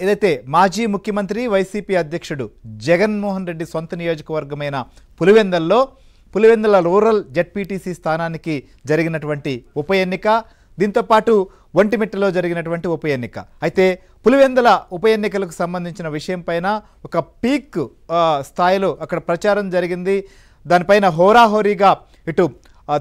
ఏదైతే మాజీ ముఖ్యమంత్రి వైసీపీ అధ్యక్షుడు జగన్మోహన్ రెడ్డి సొంత నియోజకవర్గమైన పులివెందుల రూరల్ జెడ్పీటీసీ స్థానానికి జరిగినటువంటి ఉప ఎన్నిక, దీంతోపాటు ఒంటిమిట్టలో జరిగినటువంటి ఉప ఎన్నిక. అయితే పులివెందుల ఉప ఎన్నికలకు సంబంధించిన విషయం పైన ఒక పీక్ స్థాయిలో అక్కడ ప్రచారం జరిగింది. దానిపైన హోరాహోరీగా ఇటు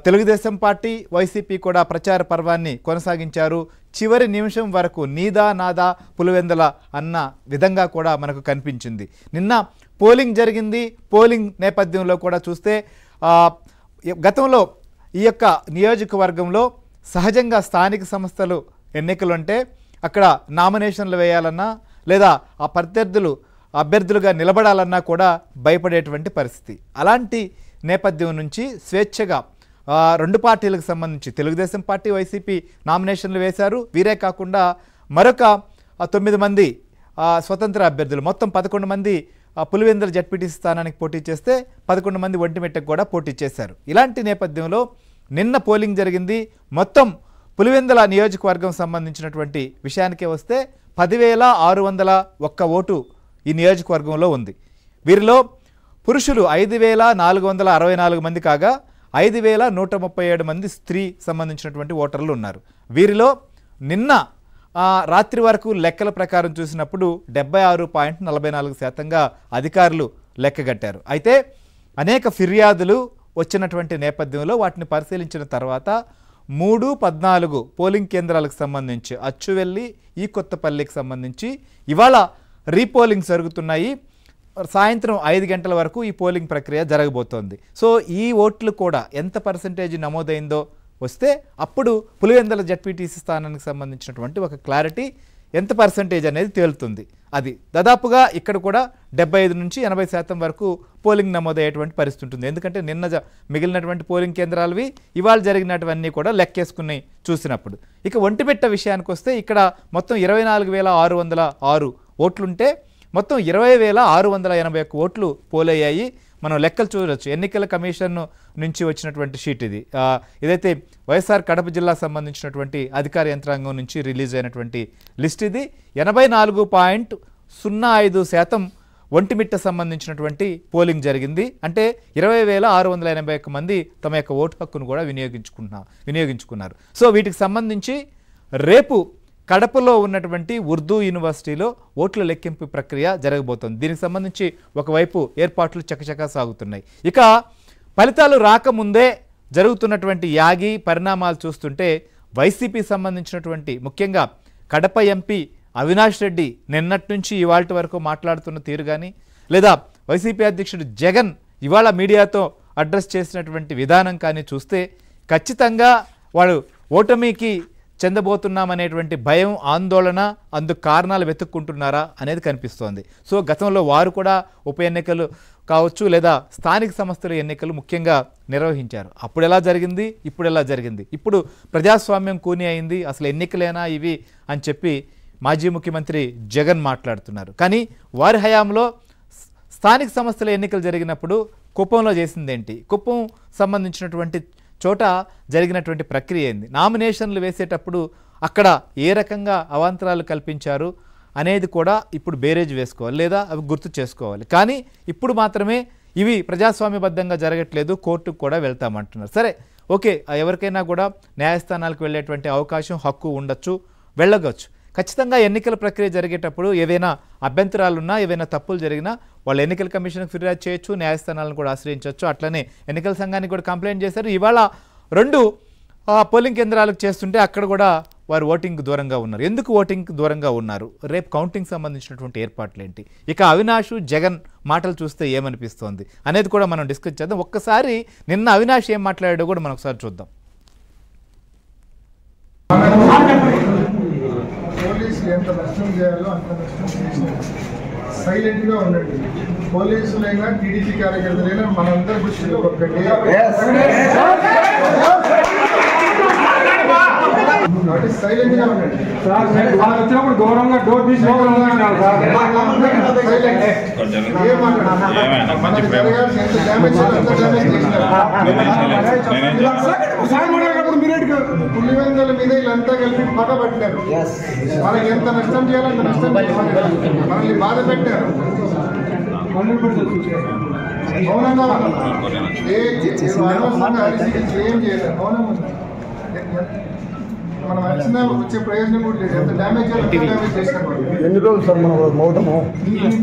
తెలుగుదేశం పార్టీ, వైసీపీ కూడా ప్రచార పర్వాన్ని కొనసాగించారు. చివరి నిమిషం వరకు నీదా నాదా పులివెందుల అన్న విధంగా కూడా మనకు కనిపించింది. నిన్న పోలింగ్ జరిగింది. పోలింగ్ నేపథ్యంలో కూడా చూస్తే గతంలో ఈ యొక్క నియోజకవర్గంలో సహజంగా స్థానిక సంస్థలు ఎన్నికలు అంటే అక్కడ నామినేషన్లు వేయాలన్నా లేదా ఆ అభ్యర్థులుగా నిలబడాలన్నా కూడా భయపడేటువంటి పరిస్థితి. అలాంటి నేపథ్యం నుంచి స్వేచ్ఛగా రెండు పార్టీలకు సంబంధించి తెలుగుదేశం పార్టీ, వైసీపీ నామినేషన్లు వేశారు. వీరే కాకుండా మరొక 9 మంది స్వతంత్ర అభ్యర్థులు, మొత్తం 11 మంది పులివెందుల జెడ్పీటీసీ స్థానానికి పోటీ చేస్తే 11 మంది ఒంటిమిట్టకు కూడా పోటీ చేశారు. ఇలాంటి నేపథ్యంలో నిన్న పోలింగ్ జరిగింది. మొత్తం పులివెందుల నియోజకవర్గం సంబంధించినటువంటి విషయానికే వస్తే 10,601 ఓటు ఈ నియోజకవర్గంలో ఉంది. వీరిలో పురుషులు 5,464 మంది కాగా 5,137 మంది స్త్రీ సంబంధించినటువంటి ఓటర్లు ఉన్నారు. వీరిలో నిన్న రాత్రి వరకు లెక్కల ప్రకారం చూసినప్పుడు 76.44% అధికారులు లెక్కగట్టారు. అయితే అనేక ఫిర్యాదులు వచ్చినటువంటి నేపథ్యంలో వాటిని పరిశీలించిన తర్వాత 3-14 పోలింగ్ కేంద్రాలకు సంబంధించి అచ్చువెల్లి, ఈ కొత్తపల్లికి సంబంధించి ఇవాళ రీపోలింగ్ జరుగుతున్నాయి. సాయంత్రం 5 గంటల వరకు ఈ పోలింగ్ ప్రక్రియ జరగబోతోంది. సో ఈ ఓట్లు కూడా ఎంత పర్సెంటేజ్ నమోదైందో వస్తే అప్పుడు పులివెందుల జెడ్పీటీసీ స్థానానికి సంబంధించినటువంటి ఒక క్లారిటీ ఎంత పర్సెంటేజ్ అనేది తేలుతుంది. అది దాదాపుగా ఇక్కడ కూడా 75 నుంచి 80% వరకు పోలింగ్ నమోదయ్యేటువంటి పరిస్థితి ఉంటుంది. ఎందుకంటే నిన్న మిగిలినటువంటి పోలింగ్ కేంద్రాలవి ఇవాళ జరిగినటువన్నీ కూడా లెక్కేసుకుని చూసినప్పుడు. ఇక ఒంటిమిట్ట విషయానికి వస్తే ఇక్కడ మొత్తం 24,606 ఓట్లుంటే మొత్తం 20,681 ఓట్లు పోలయ్యాయి. మనం లెక్కలు చూడవచ్చు. ఎన్నికల కమిషన్ నుంచి వచ్చినటువంటి షీట్ ఇది. ఇదైతే వైఎస్ఆర్ కడప జిల్లా సంబంధించినటువంటి అధికార యంత్రాంగం నుంచి రిలీజ్ అయినటువంటి లిస్ట్ ఇది. 84.05% ఒంటిమిట్ట సంబంధించినటువంటి పోలింగ్ జరిగింది. అంటే 20,681 మంది తమ యొక్క ఓటు హక్కును కూడా వినియోగించుకున్నారు. సో వీటికి సంబంధించి రేపు కడపలో ఉన్నటువంటి ఉర్దూ యూనివర్సిటీలో ఓట్ల లెక్కింపు ప్రక్రియ జరగబోతోంది. దీనికి సంబంధించి ఒకవైపు ఏర్పాట్లు చకచకా సాగుతున్నాయి. ఇక ఫలితాలు రాకముందే జరుగుతున్నటువంటి యాగి పరిణామాలు చూస్తుంటే వైసీపీ సంబంధించినటువంటి ముఖ్యంగా కడప ఎంపీ అవినాష్ రెడ్డి నిన్నటి నుంచి ఇవాళ వరకు మాట్లాడుతున్న తీరు కానీ, లేదా వైసీపీ అధ్యక్షుడు జగన్ ఇవాళ మీడియాతో అడ్రస్ చేసినటువంటి విధానం కానీ చూస్తే ఖచ్చితంగా వాడు ఓటమికి చెందబోతున్నామనేటువంటి భయం, ఆందోళన, అందుకు కారణాలు వెతుక్కుంటున్నారా అనేది కనిపిస్తోంది. సో గతంలో వారు కూడా ఉప ఎన్నికలు కావచ్చు లేదా స్థానిక సంస్థల ఎన్నికలు ముఖ్యంగా నిర్వహించారు. అప్పుడు ఎలా జరిగింది, ఇప్పుడు ఎలా జరిగింది, ఇప్పుడు ప్రజాస్వామ్యం కూని అయింది, అసలు ఎన్నికలేనా ఇవి అని చెప్పి మాజీ ముఖ్యమంత్రి జగన్ మాట్లాడుతున్నారు. కానీ వారి హయాంలో స్థానిక సంస్థల ఎన్నికలు జరిగినప్పుడు కుప్పంలో చేసిందేంటి, కుప్పం సంబంధించినటువంటి చోట జరిగినటువంటి ప్రక్రియ ఏంది, నామినేషన్లు వేసేటప్పుడు అక్కడ ఏ రకంగా అవాంతరాలు కల్పించారు అనేది కూడా ఇప్పుడు బేరేజ్ వేసుకోవాలి లేదా అవి గుర్తు చేసుకోవాలి. కానీ ఇప్పుడు మాత్రమే ఇవి ప్రజాస్వామ్యబద్ధంగా జరగట్లేదు, కోర్టుకు కూడా వెళ్తామంటున్నారు. సరే, ఓకే, ఎవరికైనా కూడా న్యాయస్థానాలకు వెళ్ళేటువంటి అవకాశం, హక్కు ఉండొచ్చు, వెళ్ళగచ్చు. ఖచ్చితంగా ఎన్నికల ప్రక్రియ జరిగేటప్పుడు ఏదైనా అభ్యంతరాలున్నా, ఏవైనా తప్పులు జరిగినా వాళ్ళు ఎన్నికల కమిషన్కి ఫిర్యాదు చేయొచ్చు, న్యాయస్థానాలను కూడా ఆశ్రయించవచ్చు. అట్లనే ఎన్నికల సంఘానికి కూడా కంప్లైంట్ చేశారు. ఇవాళ 2 పోలింగ్ కేంద్రాలకు చేస్తుంటే అక్కడ కూడా వారు ఓటింగ్కి దూరంగా ఉన్నారు. ఎందుకు ఓటింగ్కి దూరంగా ఉన్నారు, రేపు కౌంటింగ్ సంబంధించినటువంటి ఏర్పాట్లు ఏంటి, ఇక అవినాష్ జగన్ మాటలు చూస్తే ఏమనిపిస్తోంది అనేది కూడా మనం డిస్కస్ చేద్దాం. ఒక్కసారి నిన్న అవినాష్ ఏం మాట్లాడాడో కూడా మనం ఒకసారి చూద్దాం. పోలీసులు ఎంత నష్టం చేయాలో అంత నష్టం చేసినారు. సైలెంట్గా ఉండండి. పోలీసులైనా టీడీపీ కార్యకర్తలైనా మనందరి దృష్టిలో ఒక్కటి కాబట్టి సైలెంట్ గా ఉండండి. సార్ మేము వాళ్ళు వచ్చినప్పుడు గౌరవంగా డోర్ తీసి లోపల ఉన్నాం సార్. ఏం మాట్లాడాలి? మనకి జరగాల్సిన ఎంత డ్యామేజ్ చేయాలో అంత డ్యామేజ్ చేసినారు. సార్ మాట్లాడేటప్పుడు మీరేంటి పులివెందుల మీద వీళ్ళంతా కలిపి పగ పట్టారు. మనకి ఎంత నష్టం చేయాలో అంత నష్టం చేయాలి. మనల్ని బాధ పెట్టారు. మౌనంగా ఏం చేయలేదు. మౌనం మనం వచ్చిన వచ్చే ప్రయోజనం కూడా లేదు. ఎంత డ్యామేజ్ చేయాలో అంత డ్యామేజ్ చేసినారు. ఎన్ని రోజులు సార్ మనం మౌనము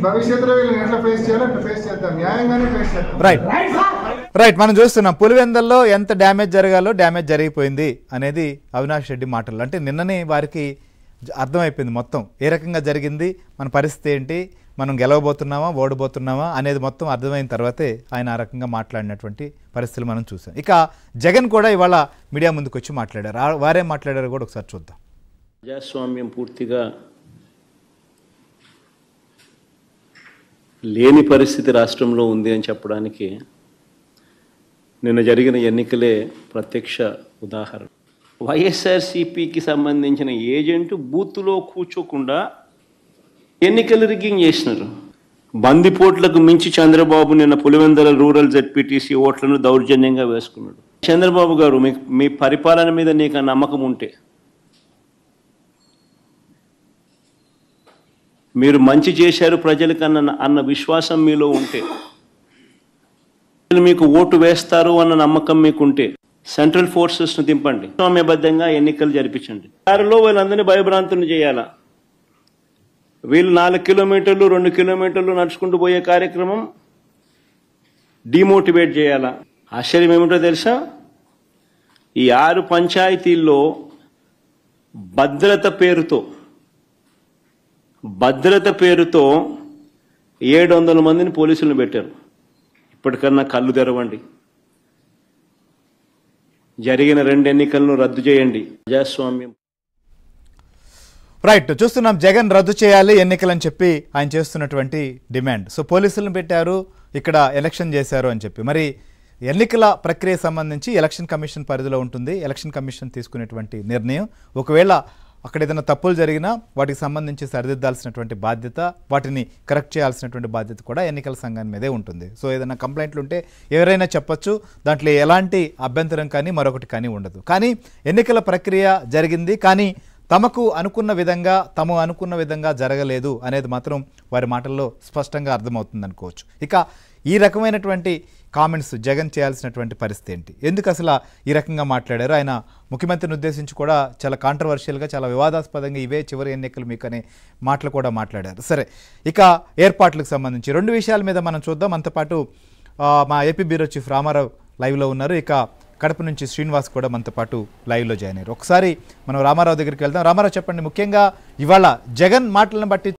భవిష్యత్తులో వీళ్ళని ఎట్లా ఫేస్ చేయాలో అట్లా ఫేస్ చేద్దాం. న్యాయంగానే ఫేస్ చేద్దాం. రైట్ మనం చూస్తున్నాం పులివెందల్లో ఎంత డ్యామేజ్ జరగాలో డ్యామేజ్ జరిగిపోయింది అనేది అవినాష్ రెడ్డి మాటలు. అంటే నిన్ననే వారికి అర్థమైపోయింది మొత్తం ఏ రకంగా జరిగింది, మన పరిస్థితి ఏంటి, మనం గెలవబోతున్నామా ఓడిపోతున్నామా అనేది మొత్తం అర్థమైన తర్వాతే ఆయన ఆ రకంగా మాట్లాడినటువంటి పరిస్థితులు మనం చూసాం. ఇక జగన్ కూడా ఇవాళ మీడియా ముందుకు వచ్చి మాట్లాడారు. వారేం మాట్లాడారో కూడా ఒకసారి చూద్దాం. ప్రజాస్వామ్యం పూర్తిగా లేని పరిస్థితి రాష్ట్రంలో ఉంది అని చెప్పడానికి నిన్న జరిగిన ఎన్నికలే ప్రత్యక్ష ఉదాహరణ. వైఎస్ఆర్సీపీకి సంబంధించిన ఏజెంటు బూత్లో కూర్చోకుండా ఎన్నికలు రిగ్గింగ్ చేసినారు. బందిపోట్లకు మించి చంద్రబాబు నిన్న పులివెందుల రూరల్ జెడ్పీటీసీ ఓట్లను దౌర్జన్యంగా వేసుకున్నాడు. చంద్రబాబు గారు మీ పరిపాలన మీద నీకు నమ్మకం ఉంటే, మీరు మంచి చేశారు ప్రజలకు అన్న విశ్వాసం మీలో ఉంటే, మీకు ఓటు వేస్తారు అన్న నమ్మకం మీకుంటే సెంట్రల్ ఫోర్సెస్ను దింపండి, సామ్యబద్ధంగా ఎన్నికలు జరిపించండి. దారిలో వీళ్ళందరినీ భయభ్రాంతులు చేయాలా? వీళ్ళు 4 కిలోమీటర్లు 2 కిలోమీటర్లు నడుచుకుంటూ పోయే కార్యక్రమం డిమోటివేట్ చేయాలా? ఆశ్చర్యం ఏమిటో తెలుసా? ఈ 6 పంచాయతీల్లో భద్రత పేరుతో 700 మందిని పోలీసులను పెట్టారు. ఇప్పటికన్నా కళ్ళు తెరవండి. జరిగిన 2 ఎన్నికలను రద్దు చేయండి. ప్రజాస్వామ్యం రైట్ చూస్తున్నాం. జగన్ రద్దు చేయాలి ఎన్నికలని చెప్పి ఆయన చేస్తున్నటువంటి డిమాండ్. సో పోలీసులను పెట్టారు, ఇక్కడ ఎలక్షన్ చేశారు అని చెప్పి. మరి ఎన్నికల ప్రక్రియ సంబంధించి ఎలక్షన్ కమిషన్ పరిధిలో ఉంటుంది. ఎలక్షన్ కమిషన్ తీసుకునేటువంటి నిర్ణయం, ఒకవేళ అక్కడ ఏదైనా తప్పులు జరిగినా వాటికి సంబంధించి సరిదిద్దాల్సినటువంటి బాధ్యత, వాటిని కరెక్ట్ చేయాల్సినటువంటి బాధ్యత కూడా ఎన్నికల సంఘం మీదే ఉంటుంది. సో ఏదైనా కంప్లైంట్లు ఉంటే ఎవరైనా చెప్పచ్చు, దాంట్లో ఎలాంటి అభ్యంతరం కానీ మరొకటి కానీ ఉండదు. కానీ ఎన్నికల ప్రక్రియ జరిగింది, కానీ తాము అనుకున్న విధంగా జరగలేదు అనేది మాత్రం వారి మాటల్లో స్పష్టంగా అర్థమవుతుంది అనుకోవచ్చు. ఇక ఈ రకమైనటువంటి కామెంట్స్ జగన్ చేయాల్సినటువంటి పరిస్థితి ఏంటి, ఎందుకు అసలు ఈ రకంగా మాట్లాడారు? ఆయన ముఖ్యమంత్రిని ఉద్దేశించి కూడా చాలా కాంట్రవర్షియల్గా, చాలా వివాదాస్పదంగా ఇవే చివరి ఎన్నికలు మీకు అనే మాటలు కూడా మాట్లాడారు. సరే, ఇక ఏర్పాట్లకు సంబంధించి 2 విషయాల మీద మనం చూద్దాం. అంతపాటు మా ఏపీ బ్యూరో చీఫ్ రామారావు లైవ్లో ఉన్నారు. ఇక కడప నుంచి శ్రీనివాస్ కూడా మనతో పాటు లైవ్లో జాయిన్ అయ్యారు. ఒకసారి మనం రామారావు దగ్గరికి వెళ్దాం. రామారావు చెప్పండి, ముఖ్యంగా ఇవాళ జగన్ మాటలను బట్టి